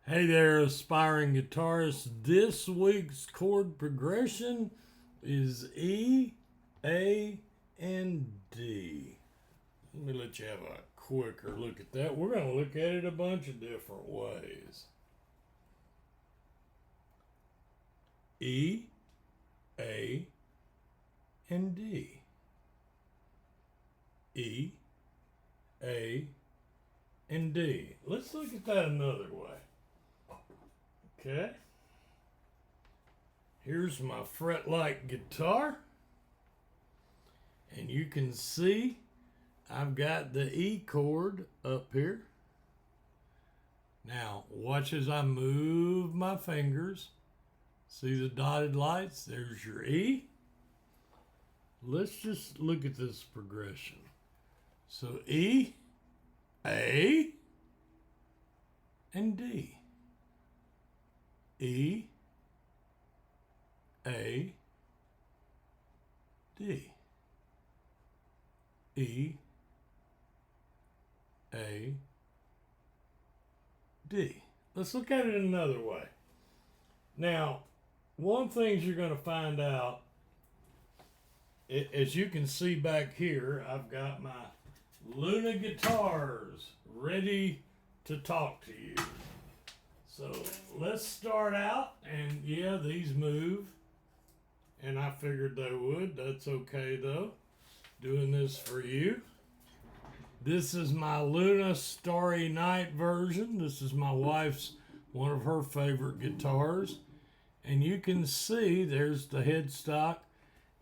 Hey there, aspiring guitarists. This week's chord progression is E, A, and D. Let me let you have a quicker look at that. We're going to look at it a bunch of different ways. E, A, and D. E, A, and D. Let's look at that another way. Okay, here's my Fretlight guitar, and you can see I've got the E chord up here. Now watch as I move my fingers. See the dotted lights? There's your E. Let's just look at this progression. So E, A, and D. E, A, D. E, A, D. Let's look at it another way. Now, one thing you're going to find out, as you can see back here, I've got my Luna guitars ready to talk to you. So let's start out, and yeah, these move, and I figured they would. That's okay though. Doing this for you. This is my Luna Starry Night version. This is my wife's, one of her favorite guitars. And you can see there's the headstock,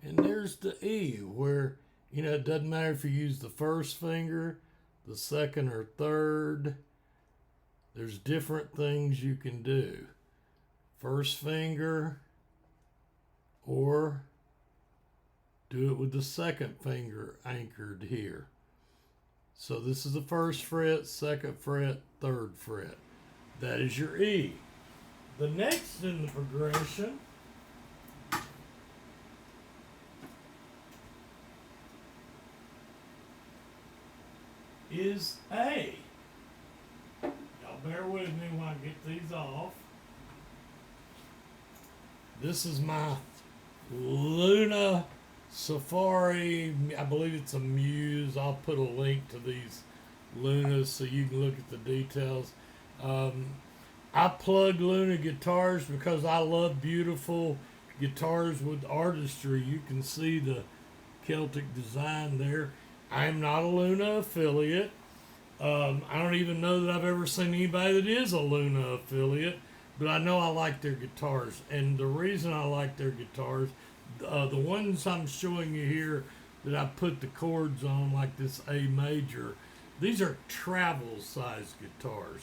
and there's the E, where, you know, it doesn't matter if you use the first finger, the second or third. There's different things you can do. First finger, or do it with the second finger anchored here. So this is the first fret, second fret, third fret. That is your E. The next in the progression is A. Bear with me while I get these off. This is my Luna Safari. I believe it's a Muse. I'll put a link to these Lunas so you can look at the details. I plug Luna guitars because I love beautiful guitars with artistry. You can see the Celtic design there. I am not a Luna affiliate. I don't even know that I've ever seen anybody that is a Luna affiliate, but I know I like their guitars. And the reason I like their guitars, the ones I'm showing you here that I put the chords on, like this A major, these are travel size guitars.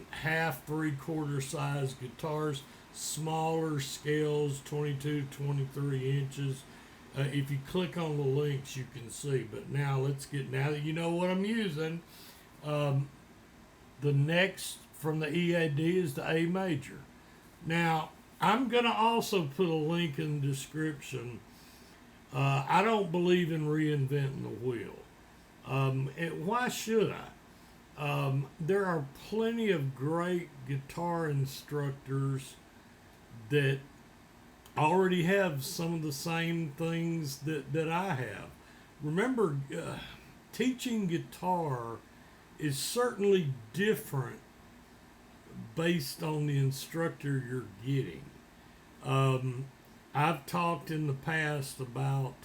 Half, 3/4 size guitars, smaller scales, 22, 23 inches. If you click on the links, you can see. But now now that you know what I'm using, the next from the EAD is the A major. Now, I'm going to also put a link in the description. I don't believe in reinventing the wheel. Why should I? There are plenty of great guitar instructors that already have some of the same things that I have. Remember, teaching guitar is certainly different based on the instructor you're getting. I've talked in the past about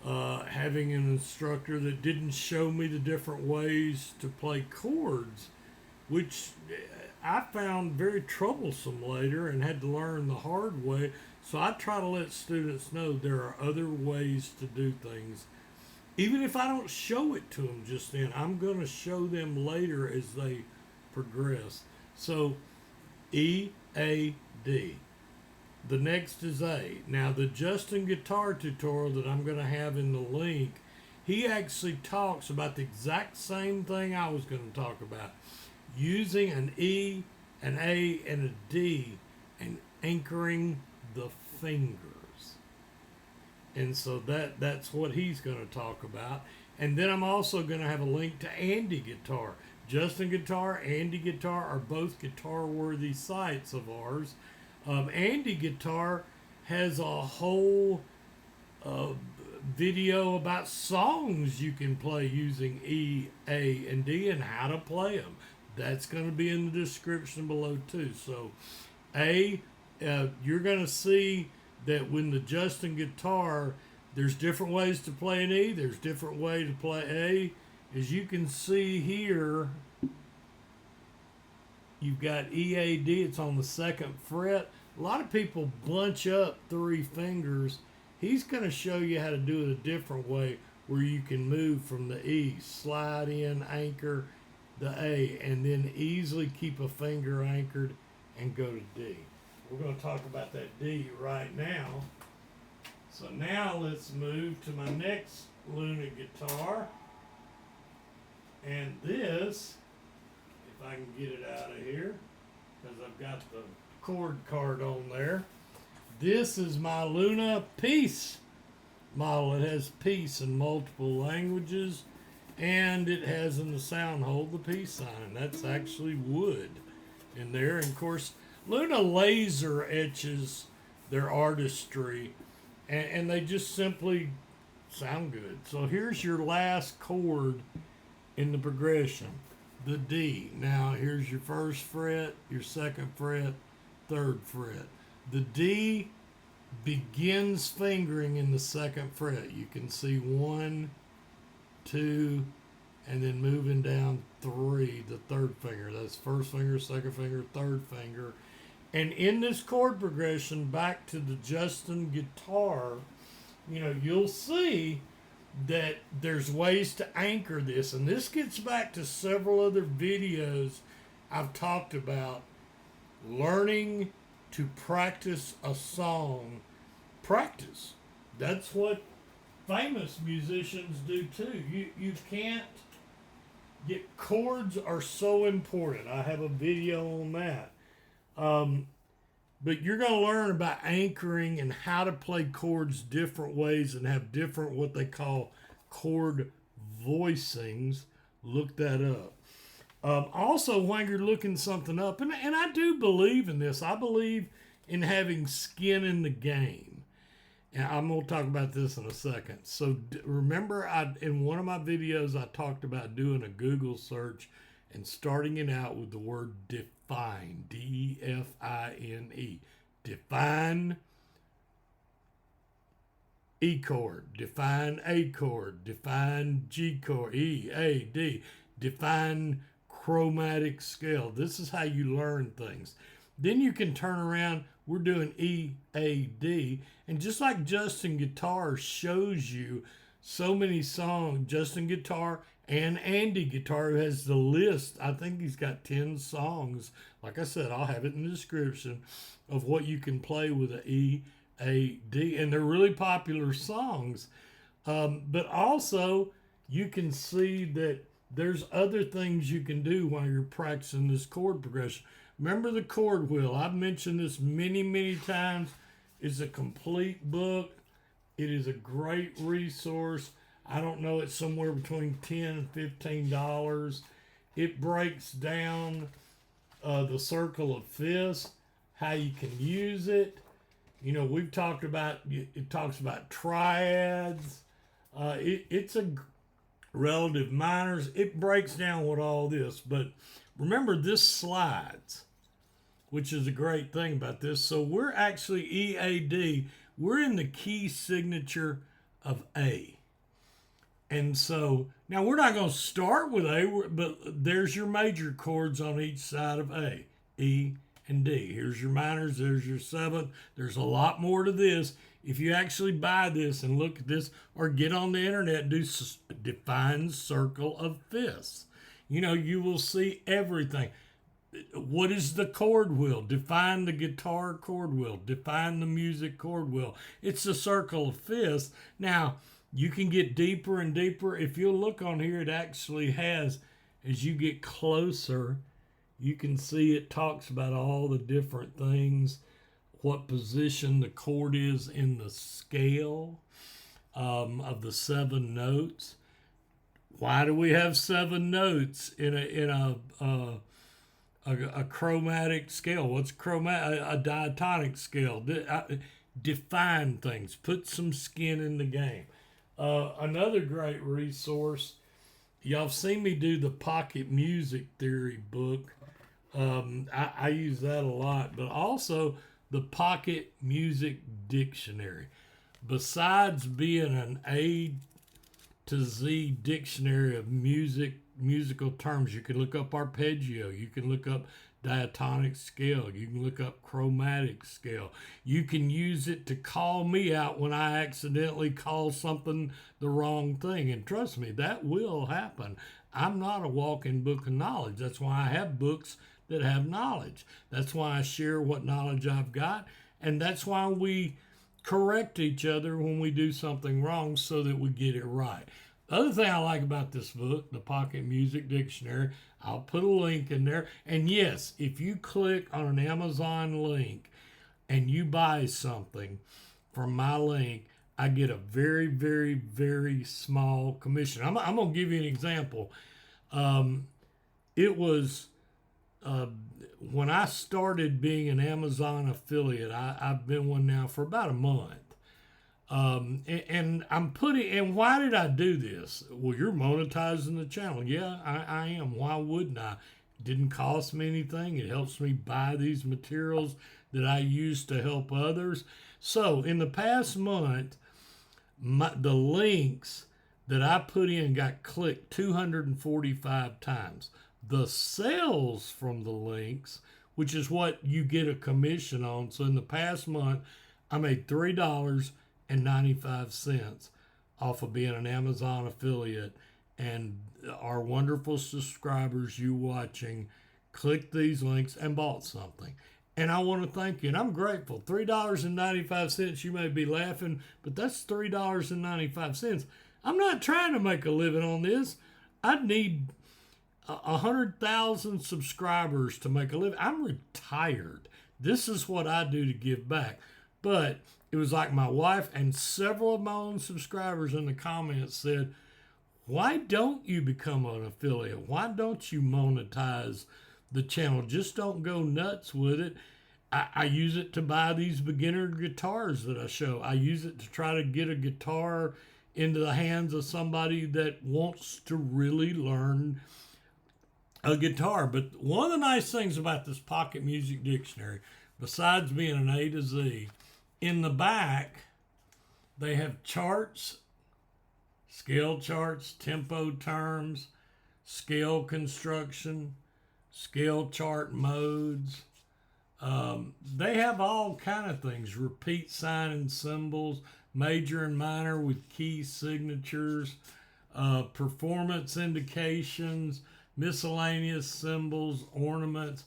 having an instructor that didn't show me the different ways to play chords, which I found very troublesome later and had to learn the hard way. So I try to let students know there are other ways to do things. Even if I don't show it to them just then, I'm going to show them later as they progress. So E, A, D. The next is A. Now the Justin guitar tutorial that I'm going to have in the link, he actually talks about the exact same thing I was going to talk about. Using an E, an A, and a D, and anchoring the fingers. And so that's what he's going to talk about. And then I'm also going to have a link to Andy guitar, Justin Guitar, Andy Guitar are both guitar-worthy sites of ours. Andy Guitar has a whole uh, video about songs you can play using E, A, and D and how to play them. That's going to be in the description below too. So, you're going to see that when the Justin Guitar, there's different ways to play an E. There's different way to play A. As you can see here, you've got E, A, D. It's on the second fret. A lot of people bunch up 3 fingers. He's going to show you how to do it a different way where you can move from the E, slide in, anchor the A, and then easily keep a finger anchored and go to D. We're going to talk about that D right now. So now let's move to my next Luna guitar. And this, if I can get it out of here, because I've got the chord card on there. This is my Luna Peace model. It has peace in multiple languages, and it has in the sound hole the peace sign. That's actually wood in there. And of course, Luna laser etches their artistry, and they just simply sound good. So here's your last chord in the progression, the D. Now here's your first fret, your second fret, third fret. The D begins fingering in the second fret. You can see 1, 2, and then moving down 3, the third finger. That's first finger, second finger, third finger. And in this chord progression, back to the Justin Guitar, you'll see that there's ways to anchor this. And this gets back to several other videos I've talked about learning to practice a song. Practice. That's what famous musicians do too. You can't get, chords are so important. I have a video on that. But you're going to learn about anchoring and how to play chords different ways and have different what they call chord voicings. Look that up. Also, when you're looking something up, and I do believe in this, I believe in having skin in the game. And I'm going to talk about this in a second. So remember, in one of my videos, I talked about doing a Google search and starting it out with the word define, D-E-F-I-N-E. Define E chord, define A chord, define G chord, E, A, D, define chromatic scale. This is how you learn things. Then you can turn around, we're doing E, A, D, and just like Justin Guitar shows you so many songs, Justin Guitar and Andy Guitar, who has the list, I think he's got 10 songs. Like I said, I'll have it in the description of what you can play with an E, A, D, and they're really popular songs. But also, you can see that there's other things you can do while you're practicing this chord progression. Remember the chord wheel. I've mentioned this many, many times. It's a complete book. It is a great resource. I don't know, it's somewhere between $10 and $15. It breaks down the circle of fifths, how you can use it. We've talked about, it talks about triads. It's a relative minors. It breaks down what all this, but remember this slides, which is a great thing about this. So we're actually EAD. We're in the key signature of A. And so now we're not going to start with A, but there's your major chords on each side of A, E, and D. Here's your minors, there's your seventh. There's a lot more to this. If you actually buy this and look at this or get on the internet, do define circle of fifths. You will see everything. What is the chord wheel? Define the guitar chord wheel. Define the music chord wheel. It's a circle of fifths. Now, you can get deeper and deeper. If you'll look on here, it actually has, as you get closer, you can see it talks about all the different things, what position the chord is in the scale of the 7 notes. Why do we have 7 notes in a chromatic scale? What's a diatonic scale? Define things. Put some skin in the game. Another great resource. Y'all seen me do the pocket music theory book. I use that a lot, but also the pocket music dictionary. Besides being an to Z dictionary of musical terms. You can look up arpeggio. You can look up diatonic scale. You can look up chromatic scale. You can use it to call me out when I accidentally call something the wrong thing. And trust me, that will happen. I'm not a walking book of knowledge. That's why I have books that have knowledge. That's why I share what knowledge I've got. And that's why we correct each other when we do something wrong so that we get it right. The other thing I like about this book, the Pocket Music Dictionary, I'll put a link in there. And yes, if you click on an Amazon link and you buy something from my link, I get a very, very, very small commission. I'm going to give you an example. It was when I started being an Amazon affiliate. I've been one now for about a month. And I'm putting, and why did I do this? Well, you're monetizing the channel. Yeah, I am. Why wouldn't I? It didn't cost me anything. It helps me buy these materials that I use to help others. So in the past month, the links that I put in got clicked 245 times. The sales from the links, which is what you get a commission on. So in the past month, I made $3.95 off of being an Amazon affiliate. And our wonderful subscribers, you watching, clicked these links and bought something. And I want to thank you. And I'm grateful. $3.95, you may be laughing, but that's $3.95. I'm not trying to make a living on this. I need 100,000 subscribers to make a living. I'm retired. This is what I do to give back. But it was like my wife and several of my own subscribers in the comments said, why don't you become an affiliate? Why don't you monetize the channel? Just don't go nuts with it. I use it to buy these beginner guitars that I show. I use it to try to get a guitar into the hands of somebody that wants to really learn a guitar. But one of the nice things about this Pocket Music Dictionary, besides being an A to Z, in the back, they have charts, scale charts, tempo terms, scale construction, scale chart modes. They have all kind of things, repeat sign and symbols, major and minor with key signatures, performance indications, miscellaneous symbols, ornaments,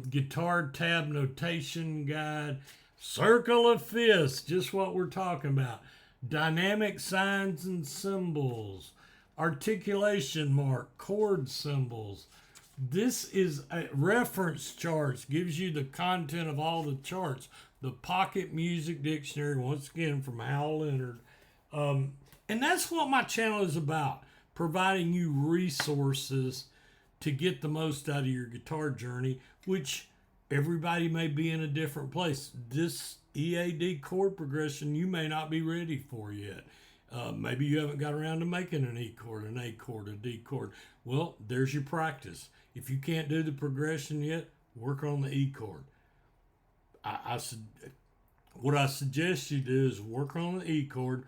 guitar tab notation guide, circle of fifths, just what we're talking about, dynamic signs and symbols, articulation mark, chord symbols. This is a reference charts, gives you the content of all the charts. The Pocket Music Dictionary, once again, from Hal Leonard. And that's what my channel is about, providing you resources to get the most out of your guitar journey, which everybody may be in a different place. This EAD chord progression you may not be ready for yet. Maybe you haven't got around to making an E chord, an A chord, a D chord. Well, there's your practice. If you can't do the progression yet, work on the E chord. What I suggest you do is work on the E chord.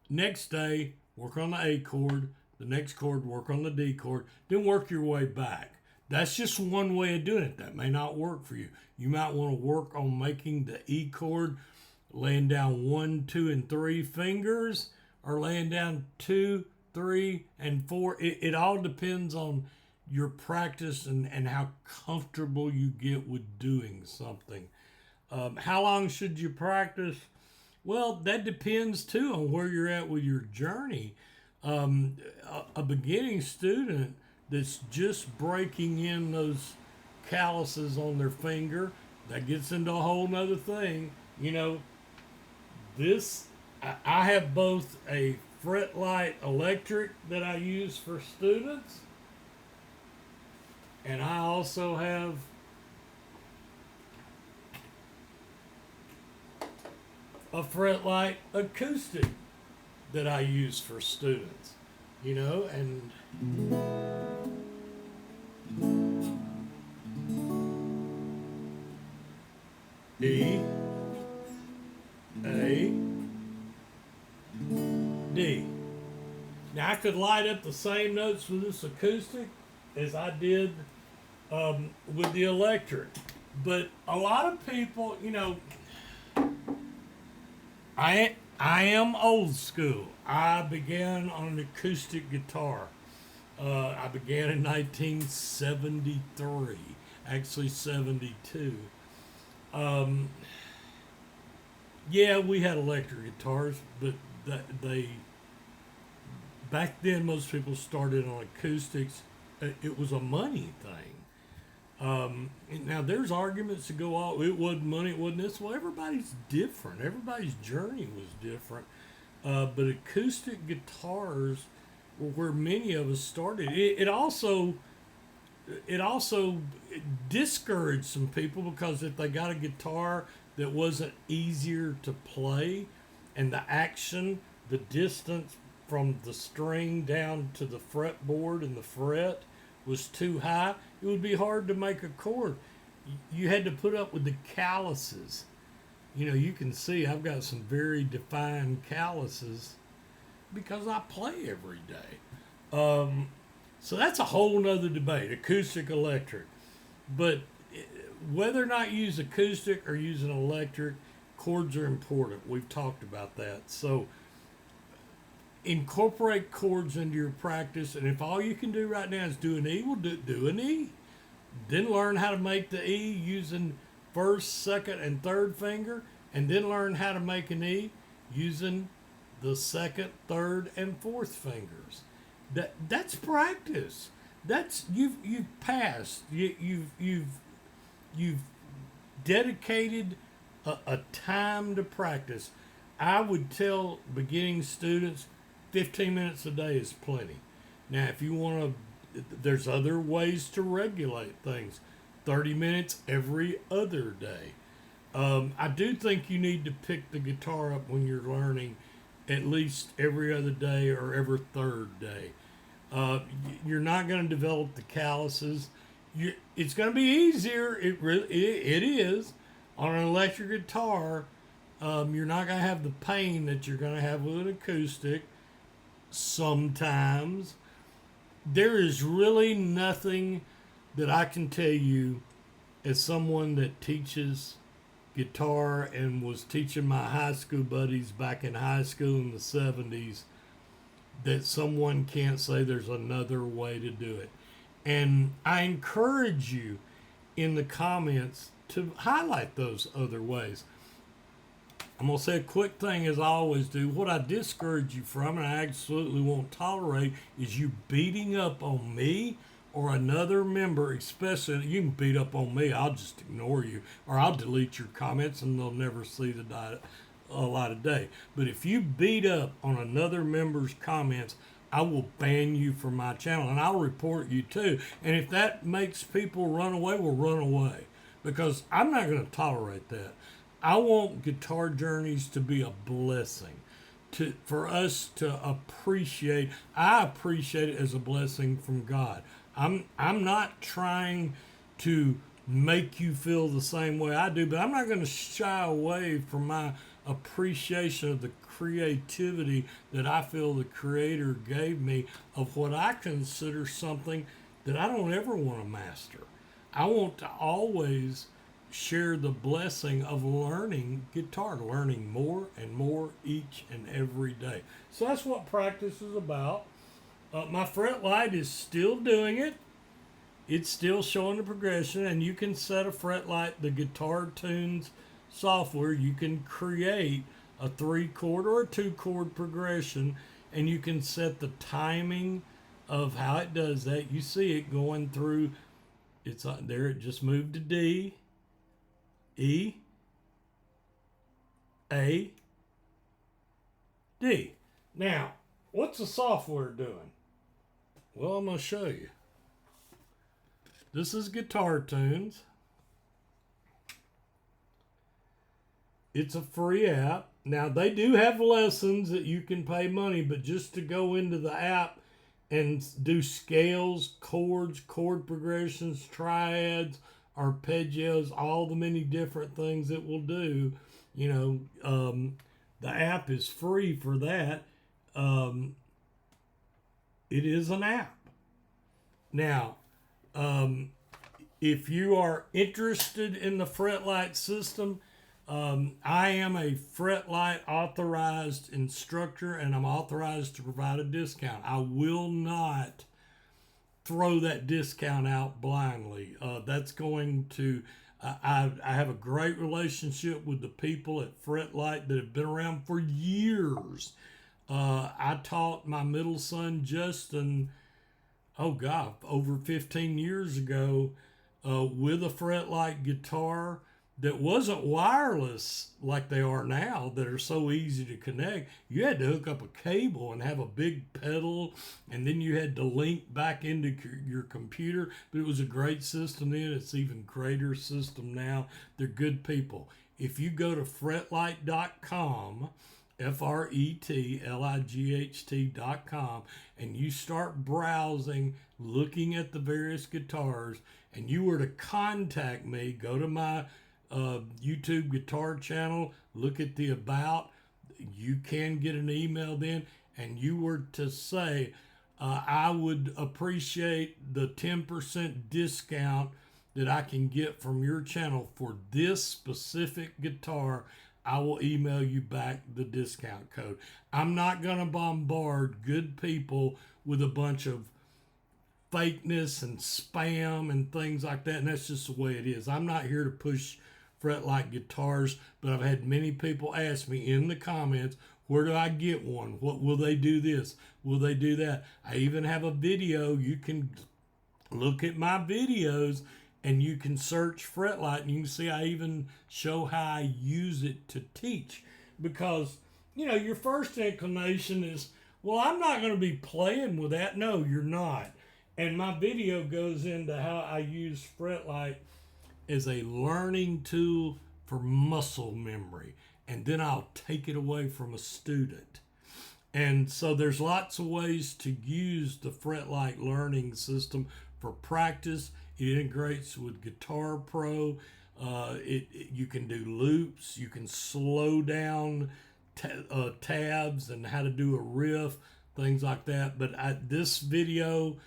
Next day, work on the A chord. The next chord, work on the D chord. Then work your way back. That's just one way of doing it. That may not work for you. You might want to work on making the E chord, laying down 1, 2, and 3 fingers, or laying down 2, 3, and 4. It all depends on your practice and how comfortable you get with doing something. How long should you practice? Well, that depends too on where you're at with your journey. A beginning student that's just breaking in those calluses on their finger, that gets into a whole nother thing. You know, I have both a Fretlight Electric that I use for students. And I also have a Fretlight Acoustic that I use for students. You know, and E, A, D. Now I could light up the same notes with this acoustic as I did with the electric, but a lot of people, you know, I am old school. I began on an acoustic guitar. I began in 1973, actually 72. Yeah, we had electric guitars, but they back then most people started on acoustics. It was a money thing. Now there's arguments to go all. It wasn't money. It wasn't this. Well, everybody's different. Everybody's journey was different. But acoustic guitars were where many of us started. It also discouraged some people because if they got a guitar that wasn't easier to play, and the action, the distance from the string down to the fretboard and the fret was too high, it would be hard to make a chord. You had to put up with the calluses. You know, you can see I've got some very defined calluses because I play every day. So that's a whole nother debate, acoustic, electric. But whether or not you use acoustic or use an electric, chords are important. We've talked about that. So incorporate chords into your practice, and if all you can do right now is do an E, well, do an E. Then learn how to make the E using first, second, and third finger, and then learn how to make an E using the second, third, and fourth fingers. That's practice. That's you've passed. You've dedicated a time to practice. I would tell beginning students 15 minutes a day is plenty. Now, if you want to, there's other ways to regulate things. 30 minutes every other day. I do think you need to pick the guitar up when you're learning at least every other day or every third day. You're not going to develop the calluses. It's going to be easier. It is on an electric guitar. You're not going to have the pain that you're going to have with an acoustic. Sometimes there is really nothing that I can tell you as someone that teaches guitar and was teaching my high school buddies back in high school in the 70s that someone can't say there's another way to do it. And I encourage you in the comments to highlight those other ways. I'm going to say a quick thing as I always do. What I discourage you from and I absolutely won't tolerate is you beating up on me or another member, especially you can beat up on me. I'll just ignore you or I'll delete your comments and they'll never see a light of day. But if you beat up on another member's comments, I will ban you from my channel and I'll report you too. And if that makes people run away, well, run away because I'm not going to tolerate that. I want Guitar Journeys to be a blessing, for us to appreciate. I appreciate it as a blessing from God. I'm not trying to make you feel the same way I do, but I'm not going to shy away from my appreciation of the creativity that I feel the Creator gave me of what I consider something that I don't ever want to master. I want to always share the blessing of learning guitar, learning more and more each and every day. So that's what practice is about. My Fretlight is still doing it. It's still showing the progression, and you can set a Fretlight, the Guitar Tunes software. You can create a 3-chord or a 2-chord progression, and you can set the timing of how it does that. You see it going through. It's there. It just moved to D, E, A, D. Now, What's the software doing? Well, I'm going to show you. This is Guitar Tunes. It's a free app. Now, they do have lessons that you can pay money, but just to go into the app and do scales, chords, chord progressions, triads, arpeggios, all the many different things it will do, the app is free for that. It is an app. Now, if you are interested in the Fretlight system, I am a Fretlight authorized instructor, and I'm authorized to provide a discount. I will not throw that discount out blindly. That's going to, I have a great relationship with the people at Fretlight that have been around for years. I taught my middle son, Justin, over 15 years ago, with a Fretlight guitar that wasn't wireless like they are now, that are so easy to connect. You had to hook up a cable and have a big pedal, and then you had to link back into your computer. But it was a great system then. It's even greater system now. They're good people. If you go to fretlight.com, FRETLIGHT.com, and you start browsing, looking at the various guitars, and you were to contact me, go to my YouTube guitar channel, look at the about, you can get an email then, and you were to say, I would appreciate the 10% discount that I can get from your channel for this specific guitar, I will email you back the discount code. I'm not going to bombard good people with a bunch of fakeness and spam and things like that, and that's just the way it is. I'm not here to push Fretlight guitars, but I've had many people ask me in the comments, where do I get one? What will they do this? Will they do that? I even have a video. You can look at my videos and you can search Fretlight, and you can see I even show how I use it to teach. Because, your first inclination is, well, I'm not going to be playing with that. No, you're not. And my video goes into how I use Fretlight as a learning tool for muscle memory. And then I'll take it away from a student. And so there's lots of ways to use the Fretlight learning system for practice. It integrates with Guitar Pro. You can do loops. You can slow down tabs and how to do a riff, things like that. But this video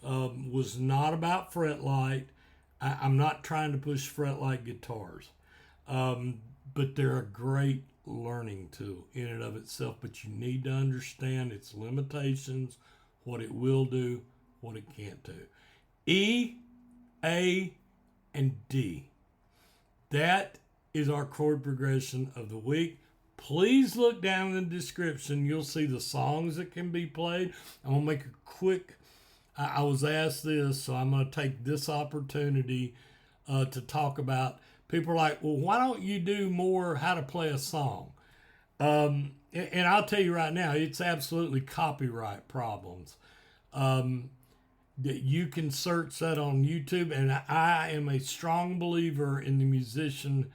was not about Fretlight. I'm not trying to push Fretlight guitars. But they're a great learning tool in and of itself. But you need to understand its limitations, what it will do, what it can't do. E, A, and D. That is our chord progression of the week. Please look down in the description. You'll see the songs that can be played. I'm going to make a quick... I was asked this, so I'm going to take this opportunity to talk about... People are like, well, why don't you do more how to play a song? And I'll tell you right now, it's absolutely copyright problems. That you can search that on YouTube, and I am a strong believer in the musician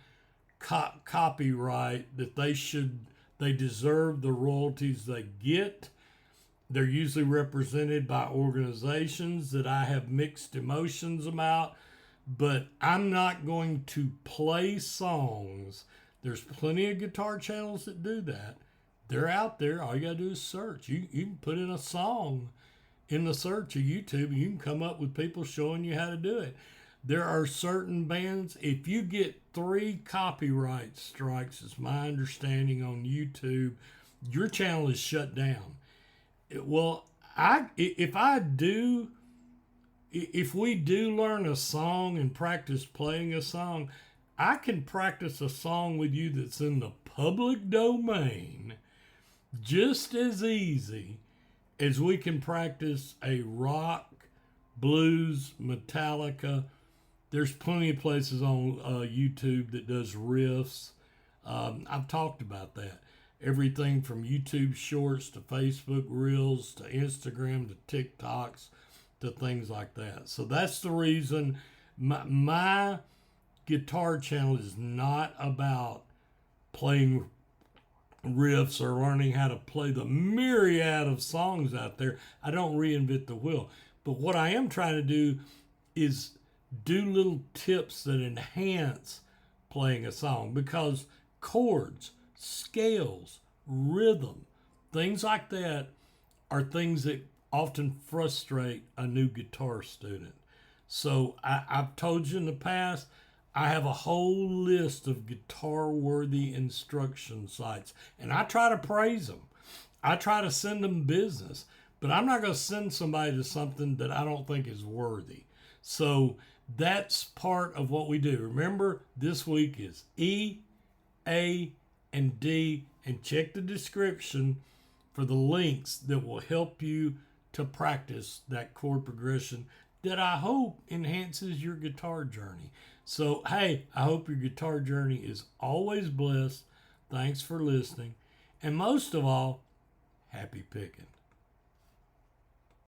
copyright, that they deserve the royalties they get. They're usually represented by organizations that I have mixed emotions about, but I'm not going to play songs. There's plenty of guitar channels that do that. They're out there. All you gotta do is search. You can put in a song in the search of YouTube, and you can come up with people showing you how to do it. There are certain bands, if you get 3 copyright strikes, is my understanding, on YouTube, your channel is shut down. Well, if we do learn a song and practice playing a song, I can practice a song with you that's in the public domain just as easy as we can practice a rock, blues, Metallica. There's plenty of places on YouTube that does riffs. I've talked about that. everything from YouTube Shorts to Facebook Reels to Instagram to TikToks to things like that. So that's the reason my guitar channel is not about playing riffs or learning how to play the myriad of songs out there. I don't reinvent the wheel. But what I am trying to do is do little tips that enhance playing a song, because chords, scales, rhythm, things like that are things that often frustrate a new guitar student. So I've told you in the past, I have a whole list of guitar-worthy instruction sites, and I try to praise them. I try to send them business, but I'm not going to send somebody to something that I don't think is worthy. So that's part of what we do. Remember, this week is E, A, and D, and check the description for the links that will help you to practice that chord progression that I hope enhances your guitar journey. So, hey, I hope your guitar journey is always blessed. Thanks for listening. And most of all, happy picking.